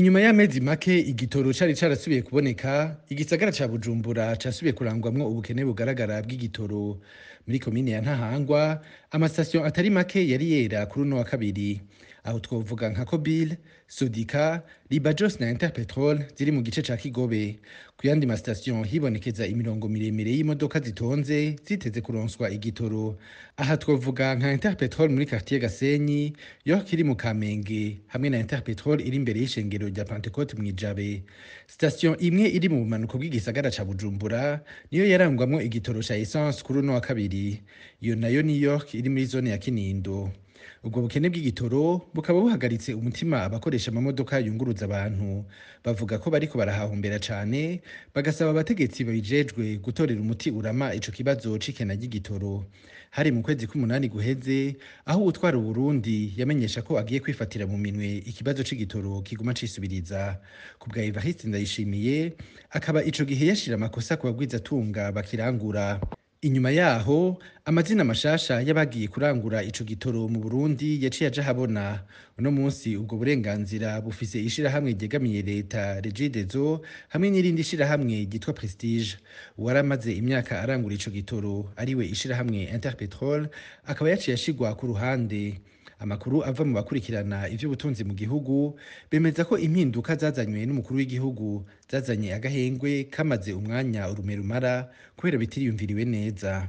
Inyuma y'amezi make igitoro cari carasubiye kuboneka, igisagara ca Bujumbura casubiye kurangwamwo ubukene bugaragara bw'igitoro. Muri komine ya Ntahangwa, amasitasiyo atari make yari yera kuri uno wa kabiri. Aho twovuga nka Kobile, Sodika, Libajos na Interpetrol ziri mu gice ca Kigobe. Ku yandi masitasiyo hibonekeza imirongo miremire y'imodoka zitonze ziteze kuronswa igitoro. Aha twovuga nka Interpetrol muri quartier Gasenyi, York iri mu Kamenge, hamwe na Interpetrol iri imbere y'ishengero rya Pentecote mw'Ijabe. Sitasiyo imwe iri mu bumanuko bw'igisagara ca Bujumbura niyo yarangwamwo igitoro ca essence kuri uno wa kabiri. Iyo nayo ni York iri muri zone ya Kinindo. Ubwo bukene bw'igitoro bukaba buhagaritse umutima abakoresha amamodoka yunguruza abantu. Bavuga ko bariko barahahombera cane, bagasaba abategetsi babijejwe gutorera umuti urama ico kibazo c'ikena ry'igitoro. Hari mu kwezi k'umunani guheze, aho uwutwara Uburundi yamenyesha ko agiye kwifatira mu minwe ikibazo c'igitoro kiguma cisubiriza. Ku bwa Evariste Ndayishimiye, akaba ico gihe yashira amakosa ku bagwizatunga bakirangura. Inyuma yaho, amazina mashasha y'abagiye kurangura ico gitoro mu Burundi yaciye aja habona. Uno munsi ubwo burenganzira bufise ishirahamwe ryegamiye leta Regideso hamwe n'irindi shirahamwe ryitwa Prestige. Uwaramaze imyaka arangura ico gitoro ariwe ishirahamwe Interpetrol akaba yaciye ashigwa ku ruhande. Amakuru ava mu bakurikirana ivy'ubutunzi mu gihugu bemeza ko impinduka zazanywe n'umukuru w'igihugu zazanye agahengwe kamaze umwanya urume rumara kubera bitiriyumviriwe neza.